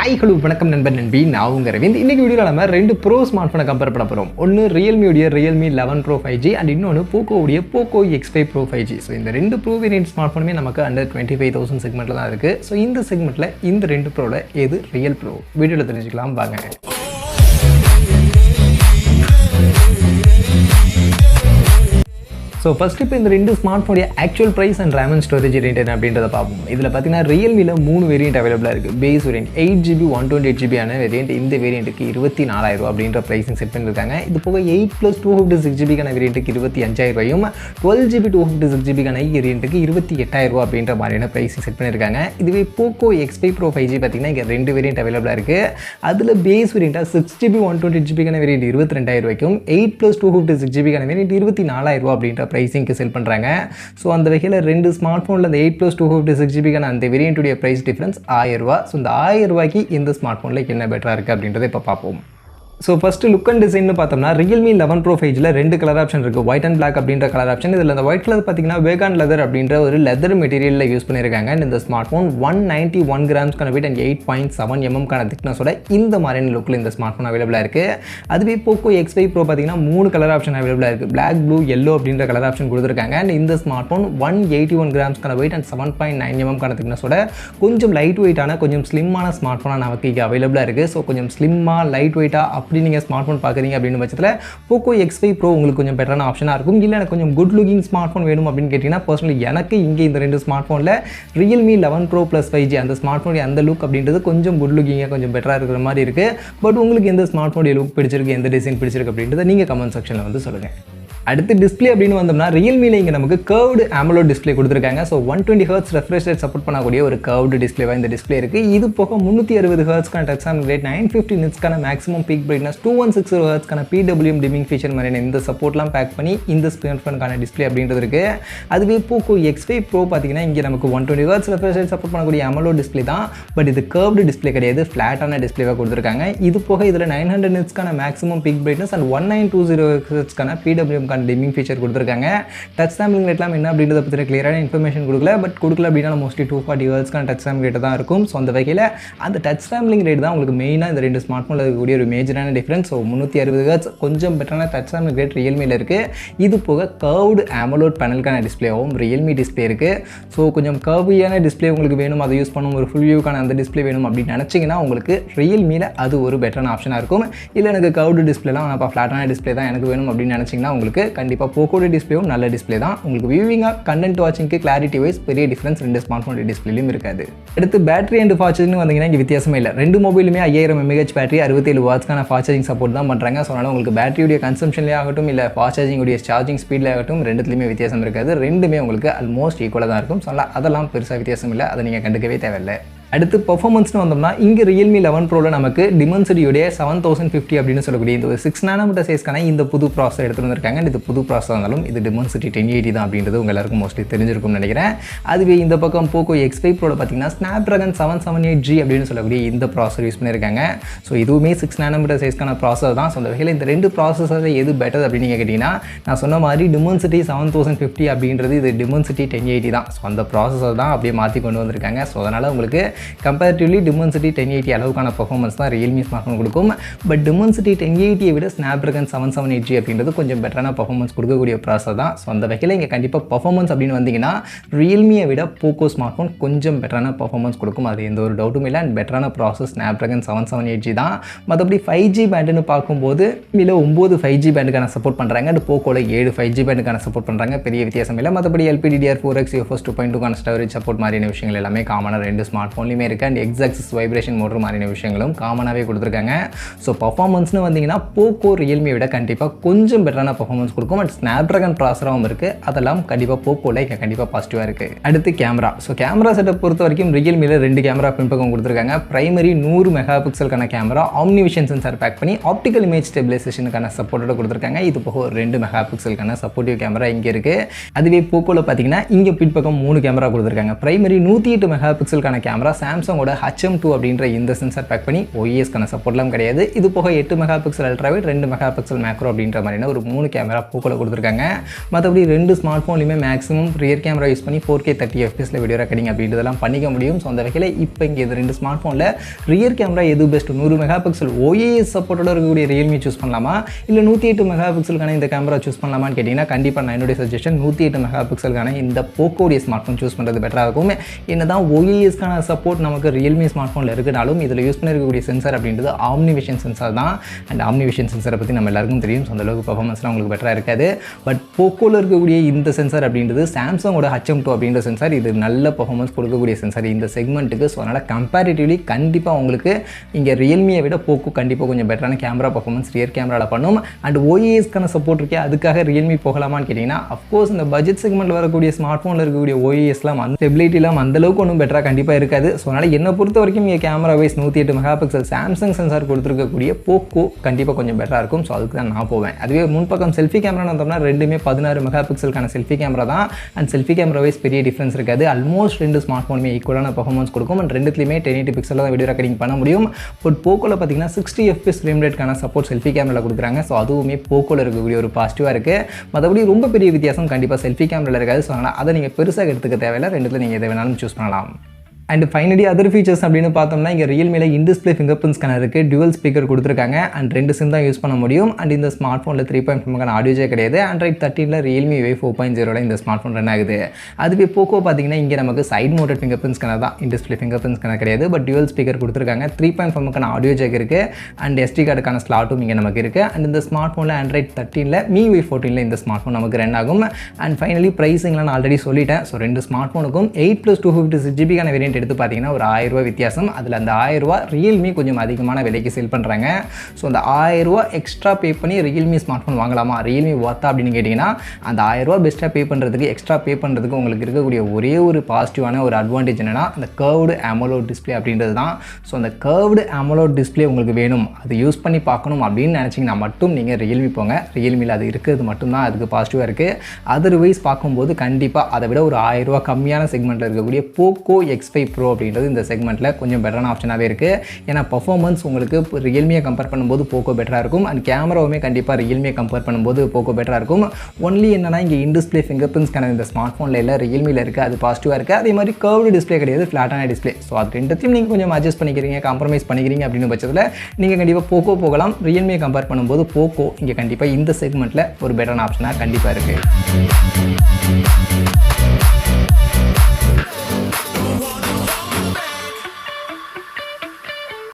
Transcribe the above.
Hi hello வணக்கம் நண்பன் நண்பி நான் உங்கள் ரவிந்த். இன்றைக்கி வீடியோவில் நம்ம ரெண்டு ப்ரோ ஸ்மார்ட் ஃபோனை கம்பேர் பண்ண போகிறோம். ஒன்று ரியல்மியோடைய ரியல்மி 11 Pro 5G அண்ட் இன்னொன்று போக்கோவுடைய Poco X5 Pro 5G. So இந்த ரெண்டு ப்ரோ வேரியன்ட் ஸ்மார்ட் ஃபோனுமே நமக்கு அண்டர் 25,000 செக்மெண்ட்டில் தான் இருக்குது. ஸோ இந்த செக்மெண்ட்டில் இந்த ரெண்டு ப்ரோவில் எது ரியல் ப்ரோ வீடியோவில் தெரிஞ்சுக்கலாம் வாங்க. ஸோ ஃபஸ்ட்டு இப்போ இந்த ரெண்டு ஸ்மார்ட் ஃபோனுடைய actual price and RAM and storage rate என்ன அப்படின்றத பார்ப்போம். இதில் பார்த்தீங்கன்னா ரியல்மியில் 3 வேரியன்ட் அவைலபிளாக இருக்குது. பேஸ் வேரியன்ட் 8GB 128GB ஆன வேரியன்ட். இந்த வேரியண்ட்டுக்கு 24,000 அப்படின்ற ப்ரைஸிங் செட் பண்ணியிருக்காங்க. இது போக 8+2 256GB வேரியண்ட்டுக்கு 25,000 12GB 256GB வேரியண்ட்டுக்கு 28,000 அப்படின்ற மாதிரியான ப்ரைஸிங் செட் பண்ணியிருக்காங்க. இதுவே போக்கோ X5 Pro 5G பார்த்தீங்கன்னா இங்கே 2 வேரியன்ட் அவைலபிளாக இருக்குது. அதில் base வேரியண்ட்டாக 6GB 128GB variant 22,000 8+2 256GB variant 24,000 அப்படின்ற ப்ரைஸிங்க்கு செல் பண்ணுறாங்க. ஸோ அந்த வகையில் ரெண்டு ஸ்மார்ட் ஃபோனில் அந்த 8+2 256GB அந்த வேரியண்ட்டுடைய ப்ரைஸ் டிஃப்ரென்ஸ் 1000. ஸோ இந்த 1000 ரூபாய்க்கு இந்த ஸ்மார்ட் ஃபோனில் என்ன பெட்டராக இருக்குது அப்படின்றத இப்போ பார்ப்போம். So first look and design பார்த்தோம்னா ரியல்மி 11 Pro 5Gல 2 கலர் ஆப்ஷன் இருக்குது. ஒயிட் அண்ட் பிளாக் அப்படின்ற கலர் ஆப்ஷன். இதில் அந்த ஒயிட் கலர் பார்த்தீங்கன்னா வேகான் லெதர் அப்படின்ற ஒரு லெதர் மெட்டீரியலில் யூஸ் பண்ணியிருக்காங்க. அண்ட் இந்த ஸ்மார்ட் ஃபோன் 191 கிராம்ஸ்க்கான வெயிட் அண்ட் 8.7 mm திக்னஸோட இந்த மாதிரியான லுக்கில் இந்த ஸ்மார்ட் ஃபோன் அவைலபிளாக இருக்குது. அதுவே போக்கோ X5 Pro பார்த்தீங்கன்னா 3 கலர் ஆப்ஷன் அவைலபிளாக இருக்குது. பிளாக், ப்ளூ, எல்லோ அப்படின்ற கலர் ஆப்ஷன் கொடுத்துருக்காங்க. அண்ட் இந்த ஸ்மார்ட் ஃபோன் 181 கிராம்ஸ்க்கான வெயிட் அண்ட் 7.9 mm திக்னஸோட கொஞ்சம் லைட் வெயிட்டான கொஞ்சம் ஸ்லிம்மான ஸ்மார்ட் ஃபோனாக நமக்கு இங்கே அவைலபிளாக இருக்குது. ஸோ கொஞ்சம் ஸ்லிம்மாக லைட் வெயிட்டாக அப்படி நீங்கள் ஸ்மார்ட் ஃபோன் பார்க்குறீங்க அப்படின்னு பட்சத்தில் போக்கோ X5 Pro உங்களுக்கு கொஞ்சம் பெட்டரான ஆப்ஷனாக இருக்கும். இல்லை எனக்கு கொஞ்சம் குட் லுக்கிங் ஸ்மார்ட் ஃபோன் வேணும் அப்படின்னு கேட்டிங்கன்னா பர்சனலி எனக்கு இங்கே இந்த ரெண்டு ஸ்மார்ட் ஃபோனில் ரியல்மி 11 Pro + 5G அந்த ஸ்மார்ட் ஃபோனுடைய அந்த லுக் அப்படின்றது கொஞ்சம் குட் லுக்கிங்காக கொஞ்சம் பெட்டராக இருக்கிற மாதிரி இருக்குது. பட் உங்களுக்கு எந்த ஸ்மார்ட் ஃபோனுடைய லுக் பிடிச்சிருக்கு, எந்த டிசைன் பிடிச்சிருக்கு அப்படின்றத நீங்கள் கமெண்ட் செக்ஷனில் வந்து சொல்லுங்கள். அடுத்து டிஸ்பிளே அப்படின்னு வந்தோம்னா ரியல்மியில் இங்கே நமக்கு கர்வ்டு AMOLED டிஸ்பிளே கொடுத்துருக்காங்க. So 120 Hz refresh rate support பண்ணக்கூடிய ஒரு கர்வ்டு டிஸ்பிளேவாக இந்த டிஸ்பிளே இருக்குது. இது போக 360 Hzக்கான டச் சாம்பிளிங் ரேட், 950 nitsக்கான மேக்ஸிமம் பீக் பிரைட்னஸ், 216 Hzக்கான PWM டிமிங் ஃபீச்சர் மாதிரியான இந்த சப்போர்ட்லாம் பேக் பண்ணி இந்த ஸ்மார்ட் ஃபோனுக்கான டிஸ்பிளே அப்படின்றது இருக்குது. அதுவே போக்கோ X5 Pro பார்த்தீங்கன்னா இங்கே நமக்கு 120 Hz ரெஃப்ரெஷ் ரேட் சப்போர்ட் பண்ணக்கூடிய AMOLED டிஸ்பிளே தான். பட் இது கர்வ்டு டிஸ்பிளே கிடையாது, ஃப்ளாட்டான டிஸ்பிளேவாக கொடுத்துருக்காங்க. இது போக இதில் 900 nitsக்கான மேக்ஸிமம் பீக் பிரைட்னஸ் அண்ட் 1920 Hzக்கான PWM டிமிங் ஃபீச்சர் கொடுத்துருக்காங்க. டச் சாம்பிளிங் ரேட்லாம் என்ன அப்படின்றத பற்றி கிளியரான இன்ஃபர்மேஷன் கொடுக்கல. பட் கொடுக்கல அப்படின்னா மோஸ்ட்லி 240 Hzக்கான டச் சாம்பிளிங் ரேட் தான் இருக்கும். ஸோ அந்த வகையில் அந்த டச் சாம்பிளிங் ரேட் தான் உங்களுக்கு மெயினாக இந்த ரெண்டு ஸ்மார்ட் ஃபோனில் இருக்கக்கூடிய ஒரு மேஜரான டிஃப்ரென்ஸ். ஸோ 360 Hz கொஞ்சம் பெட்டரான டச் சாம்பிளிங் ரேட் ரியல்மியில் இருக்குது. இது போக கர்வ்டு AMOLED பேனலுக்கான டிஸ்பிளேவும் ரியல்மி டிஸ்பிளே இருக்குது. ஸோ கொஞ்சம் கர்வியான டிஸ்பிளே உங்களுக்கு வேணும், அதை யூஸ் பண்ணணும், ஒரு ஃபுல் வியூக்கான அந்த டிஸ்பிளே வேணும் அப்படின்னு நினச்சிங்கன்னா உங்களுக்கு ரியல்மியில் அது ஒரு பெட்டரான ஆப்ஷனாக இருக்கும். இல்லை எனக்கு கர்வ்டு டிஸ்பிளேலாம் ஆனால் ஃப்ளாட்டான டிஸ்பிளே தான் எனக்கு வேணும் அப்படின்னு நினச்சிங்கன்னா உங்களுக்கு கண்டிப்பாக போக்கோட டிஸ்பிளேவும் நல்ல டிஸ்பிளே தான். உங்களுக்கு வியூவிங்காக கண்டென்ட் வாட்சிங்க்கு கிளாரிட்டி வைஸ் பெரிய டிஃப்ரென்ஸ் ரெண்டு ஸ்மார்ட் ஃபோன் டிஸ்பிளேலையும் இருக்காது. அடுத்து பேட்டரி அண்ட் ஃபாஸ்ட் சார்ஜிங் வந்தீங்கன்னா இங்கே வித்தியாசமே இல்லை. ரெண்டு மொபைலுமே 5000 mAh பேட்டரி, 67 வாட்ஸ்க்கான ஃபாஸ்ட் சார்ஜிங் சப்போர்ட் தான் பண்ணுறாங்க. ஸோ அதனால் உங்களுக்கு பேட்டரியுடைய கன்சம்ஷன்லேயே ஆகட்டும் இல்லை ஃபாஸ்ட் சார்ஜிங்குடைய சார்ஜிங் ஸ்பீடில் ஆகட்டும் ரெண்டுத்துலையுமே வித்தியாசம் இருக்காது. ரெண்டுமே உங்களுக்கு ஆல்மோஸ்ட் ஈக்குவலாக தான் இருக்கும். ஸோ அதெல்லாம் பெருசாக வித்தியாசம் இல்லை, அதை நீங்கள் கண்டுக்கவே தேவையில்லை. அடுத்து பர்ஃபார்மன்ஸ்னு வந்தோம்னா இங்கே ரியல்மி 11 Proவில் நமக்கு டிமென்சிட்டியோடைய 7050 அப்படின்னு சொல்லக்கூடிய இந்த ஒரு 6 nm சைஸ்க்கான இந்த புது ப்ராசஸர் எடுத்துகிட்டு வந்திருக்காங்க. இது புது ப்ராசஸர் இருந்தாலும் இது டிமென்சிட்டி 1080 தான் அப்படின்றது உங்கள் எல்லாருக்கும் மோஸ்ட்லி தெரிஞ்சிருக்கும்னு நினைக்கிறேன். அதுவே இந்த பக்கம் போக்கோ X5 Proவில் பார்த்தீங்கன்னா Snapdragon 778G அப்படின்னு சொல்லக்கூடிய இந்த ப்ராசஸர் யூஸ் பண்ணியிருக்காங்க. ஸோ இதுவுமே 6 nm சைஸ்க்கான ப்ராசஸர் தான். ஸோ அந்த வகையில் இந்த ரெண்டு ப்ராசஸர் எது பெட்டர் அப்படின்னு நீங்கள் கேட்டிங்கன்னா நான் சொன்ன மாதிரி டிமென்சிட்டி 7050 அப்படின்றது இது டிமென்சிட்டி 1080 தான். ஸோ அந்த ப்ராசஸர் தான் அப்படியே மாற்றி கொண்டு வந்திருக்காங்க. ஸோ அதனால் உங்களுக்கு கம்பேரிட்டிவ்லி டிமென்சிட்டி 1080 அளவுக்கான பர்ஃபார்மன்ஸ் தான் ரியல்மி ஸ்மார்ட் ஃபோன் கொடுக்கும். பட் டிமென்சிட்டி 1080 விட Snapdragon 778G அப்படின்றது கொஞ்சம் பெட்டரான பர்ஃபார்மன்ஸ் கொடுக்கக்கூடிய ப்ராசஸர் தான். ஸோ அந்த வகையில் இங்கே கண்டிப்பாக பர்ஃபார்மன்ஸ் அப்படின்னு வந்தீங்கன்னா ரியல்மியை விட போக்கோ ஸ்மார்ட் ஃபோன் கொஞ்சம் பெட்டரான பர்ஃபார்மன்ஸ் கொடுக்கும். அது எந்த ஒரு டவுட்டும் இல்லை. அண்ட் பெட்டரான ப்ராசஸ் Snapdragon 778G தான். மற்றபடி 5G பேண்டுன்னு பார்க்கும்போது இதில் 9 5G பேண்டுக்கான சப்போர்ட் பண்ணுறாங்க. அண்ட் போக்கோவில் 7 5G பேண்டுக்கான சப்போர்ட் பண்ணுறாங்க. பெரிய வித்தியாசம் இல்லை. மற்றபடி LPDDR4X UFS 2.2 ஸ்டோரேஜ் சப்போர்ட் மாதிரியான விஷயங்கள் எல்லாமே காமனாக ரெண்டு ஸ்மார்ட் ஃபோன்லையுமே இருக்குது. அண்ட் எக்ஸாக்சிஸ் வைப்ரேஷன் மோட்டர் மாதிரியான விஷயங்களும் காமனாகவே கொடுத்துருக்காங்க. ஸோ பர்ஃபார்மன்ஸ்னு வந்தீங்கன்னா போக்கோ ரியல்மியை விட கண்டிப்பாக கொஞ்சம் பெட்டரான பர்ஃபார்மன்ஸ் கொடுக்கும். அண்ட் ஸ்னாப்ட்ராகன் ப்ராசராகவும் இருக்குது. அதெல்லாம் கண்டிப்பாக போக்கோவில் இங்கே கண்டிப்பாக பாசிட்டிவாக இருக்குது. அடுத்து கேமரா. ஸோ கேமரா செட்டப் பொறுத்த வரைக்கும் ரியல்மியில் 2 கேமரா பின்பக்கம் கொடுத்துருக்காங்க. பிரைமரி 100 மெகாபிக்சலுக்கான கேமரா ஆம்னிவிஷன் சென்சார் பேக் பண்ணி ஆப்டிக்கல் இமேஜ் ஸ்டெபிலைசேஷனுக்கான சப்போர்ட்டோட கொடுத்துருக்காங்க. இது போக 2 மெகாபிக்சலுக்கான சப்போர்ட்டிவ் கேமரா இங்கே இருக்குது. அதுவே போக்கோவில் பார்த்தீங்கன்னா இங்கே பின்பக்கம் 3 கேமரா கொடுத்துருக்காங்க. பிரைமரி 108 மெகாபிக்சலுக்கான கேமரா சாம்சங்கோட HM2 அப்படின்ற இந்த சென்சார் பேக் பண்ணி OISக்கான சப்போர்ட்லாம் கிடையாது. இது போக 8 megapixel ultrawide 2 megapixel macro அப்படின்ற மாதிரியான ஒரு 3 கேமரா போக்கோல கொடுத்துருக்காங்க. மற்றபடி 2 ஸ்மார்ட் ஃபோன்லையுமே மேக்ஸிமம் ரியர் கேமரா யூஸ் பண்ணி 4K 30 fps வீடியோ ரெக்கார்டிங் அப்படின்றதெல்லாம் பண்ணிக்க முடியும். ஸோ அந்த வகையில் இப்போ இங்கே இது 2 ஸ்மார்ட் ஃபோனில் ரியர் கேமரா எது பெஸ்ட்? 100 மெகா பிக்சல் OIS சப்போர்ட்டோட இருக்கக்கூடிய Realme சூஸ் பண்ணலாமா, இல்லை 108 மெகா பிக்சலுக்கான இந்த கேமரா சூஸ் பண்ணலாமான்னு கேட்டிங்கன்னா கண்டிப்பாக நான் என்னுடைய சஜஷன் 108 மெகா பிக்சலுக்கான இந்த போக்கோடைய ஸ்மார்ட் ஃபோன் சூஸ் பண்ணுறது பெட்டராக இருக்கும். என்னதான் OISக்கான சப்போர்ட் நமக்கு Realme ஸ்மார்ட் ஃபோனில் இருக்கனாலும் இதில் யூஸ் பண்ணிருக்கக்கூடிய சென்சார் அப்படின்றது ஆம்னிவிஷன் சென்சார் தான். அண்ட் ஆம்னிவிஷன் சென்சாரை பற்றி நம்ம எல்லாருக்கும் தெரியும். ஸோ அந்தளவுக்கு பர்ஃபார்மன்ஸ்லாம் உங்களுக்கு பெட்டராக இருக்காது. பட் போக்கோவில் இருக்கக்கூடிய இந்த சென்சார் அப்படின்றது சாம்சங்கோட HM2 அப்படின்ற சென்சார். இது நல்ல பர்ஃபார்மன்ஸ் கொடுக்கக்கூடிய சென்சார் இந்த செக்மெண்ட்டுக்கு. ஸோ அதனால் கம்பேரிட்டிவ்லி கண்டிப்பாக உங்களுக்கு இங்கே ரியல்மியை விட போக்கோ கண்டிப்பாக கொஞ்சம் பெட்டரான கேமரா பர்ஃபார்மன்ஸ் ரியர் கேமராவில் பண்ணும். அண்ட் OISக்கான சப்போர்ட் இருக்கே, அதுக்காக Realme போகலாமான்னு கேட்டிங்கன்னா அஃப்கோர்ஸ் இந்த பட்ஜெட் செக்மெண்ட்டில் வரக்கூடிய ஸ்மார்ட் ஃபோனில் இருக்கக்கூடிய OISலாம் அந்த ஸ்டெபிலிட்டிலாம் அந்தளவுக்கு ஒன்றும் பெட்டராக கண்டிப்பாக இருக்காது. ஸோ அதனால் என்னை பொறுத்த வரைக்கும் இங்கே camera wise 108 megapixel Samsung sensor கொடுத்துருக்கக்கூடிய போக்கோ கண்டிப்பாக கொஞ்சம் பெட்டராக இருக்கும். ஸோ அதுக்கு தான் நான் போவேன். அதுவே முன்பக்கம் செல்ஃபி கேமரா வந்தோம்னா ரெண்டுமே 16 மெகா பிக்சலுக்கான செல்ஃபி கேமரா தான். அண்ட் செல்ஃபி கேமரா வைஸ் பெரிய டிஃப்ரென்ஸ் இருக்காது. ஆல்மோஸ்ட் 2 ஸ்மார்ட் ஃபோனுமே ஈக்குவலான பர்ஃபார்மன்ஸ் கொடுக்கும். அண்ட் ரெண்டுத்துலையுமே 1080 பிக்சலில் தான் வீடியோ ரெக்கார்டிங் பண்ண முடியும். பட் போக்கோவில் பார்த்தீங்கன்னா 60 fps ஃப்ரேம் ரேட்கான சப்போர்ட் செல்ஃபி கேமரா கொடுக்குறாங்க. ஸோ அதுவுமே போக்கோவில் இருக்கக்கூடிய ஒரு பாசிட்டிவாக இருக்குது. மற்றபடி ரொம்ப பெரிய வித்தியாசம் கண்டிப்பாக செல்ஃபி கேமராவில் இருக்காது. ஸோ அதனால் அதை நீங்கள் பெருசாக எடுத்துக்க தேவையில்லை. ரெண்டுத்தில் நீங்கள் எதை வேணாலும் சூஸ் பண்ணலாம். அண்ட் ஃபைனலி அதர் ஃபீச்சர்ஸ் அப்படின்னு பார்த்தோம்னா இங்கே Realmeல இன்டிஸ்பிளே ஃபிங்கர் பிரிண்ட் ஸ்கேனர் இருக்குது. டுவல் ஸ்பீக்கர் கொடுத்துருக்காங்க. அண்ட் 2 சிம் தான் யூஸ் பண்ண முடியும். அண்ட் இந்த ஸ்மார்ட் ஃபோனில் 3.5 ஆடியோ ஜாக் கிடையாது. Android 13ல் Realme Wave 4.0ல இந்த ஸ்மார்ட் ஃபோன் ரன் ஆகுது. அதுவே போக்கோ பார்த்தீங்கன்னா இங்கே நமக்கு side mounted fingerprint scanner தான். இன்டிஸ்பிளே ஃபிங்கர் பிரிண்ட் ஸ்கேனர் கிடையாது. பட் டுவல் ஸ்பீக்கர் கொடுத்துருக்காங்க. 3.5 ஆடியோ ஜாக் இருக்குது. அண்ட் SD கார்டுக்கான ஸ்லாட்டும் இங்கே நமக்கு இருக்குது. அண்ட் இந்த ஸ்மார்ட் ஃபோனில் Android 13ல் MIUI 14ல் இந்த ஸ்மார்ட் ஃபோன் நமக்கு ரன் ஆகும். அண்ட் ஃபைனலி ப்ரைஸிங்லாம் நான் ஆல்ரெடி சொல்லிட்டேன். ஸோ 2 ஸ்மார்ட் ஃபோனுக்கும் 8+256GB வேரியன்ட் எடுத்து பார்த்தீங்கன்னா ஒரு 1000 ரூபா வித்தியாசம். அதில் அந்த 1000 ரூபா Realme கொஞ்சம் அதிகமான விலைக்கு சேல் பண்ணுறாங்க. ஸோ அந்த 1000 ரூபா எக்ஸ்ட்ரா பே பண்ணி Realme ஸ்மார்ட் ஃபோன் வாங்கலாமா, Realme ஒர்த்தா அப்படின்னு கேட்டிங்கன்னா அந்த 1000 ரூபா பெஸ்ட்டாக பே பண்ணுறதுக்கு எக்ஸ்ட்ரா பே பண்ணுறதுக்கு உங்களுக்கு இருக்கக்கூடிய ஒரே ஒரு பாசிட்டிவான ஒரு அட்வான்டேஜ் என்னென்னா அந்த கர்வ்டு AMOLED டிஸ்பிளே அப்படின்றது தான். ஸோ அந்த கர்வ்டு AMOLED டிஸ்பிளே உங்களுக்கு வேணும், அது யூஸ் பண்ணி பார்க்கணும் அப்படின்னு நினச்சிங்கன்னா மட்டும் நீங்கள் Realme போங்க. Realmeல அது இருக்கிறது மட்டும்தான் அதுக்கு பாசிட்டிவாக இருக்குது. அதர்வைஸ் பார்க்கும்போது கண்டிப்பாக அதை விட ஒரு 1000 ரூபா கம்மியான செக்மெண்ட்டில் இருக்கக்கூடிய Poco X5 Pro அப்படின்றது இந்த செக்மெண்ட்டில் கொஞ்சம் பெட்டரான ஆப்ஷனாகவே இருக்குது. ஏன்னா பர்ஃபார்மன்ஸ் உங்களுக்கு Realmeயை கம்பேர் பண்ணும்போது போக்கோ பெட்டராக இருக்கும். அண்ட் கேமராவுமே கண்டிப்பாக Realmeயை கம்பேர் பண்ணும்போது போக்கோ பெட்டராக இருக்கும். ஒன்லி என்னன்னா இங்கே இன்டிஸ்பிளே ஃபிங்கர் பிரிண்ட் ஸ்கேனர் இந்த ஸ்மார்ட் ஃபோனில் இல்லை, Realmeல இருக்குது. அது பாசிட்டிவாக இருக்குது. அதே மாதிரி கர்வ்டு டிஸ்பிளே கிடையாது, ஃப்ளாட்டான டிஸ்பிளே. ஸோ அது ரெண்டுத்தையும் நீங்கள் கொஞ்சம் அட்ஜஸ்ட் பண்ணிக்கிறீங்க, காம்ப்ரமைஸ் பண்ணிக்கிறீங்க அப்படின்னு பட்சத்தில் நீங்கள் கண்டிப்பாக போக்கோ போகலாம். Realmeயை கம்பேர் பண்ணும்போது போக்கோ இங்கே கண்டிப்பாக இந்த செக்மெண்ட்டில் ஒரு பெட்டரான ஆப்ஷனாக கண்டிப்பாக இருக்குது.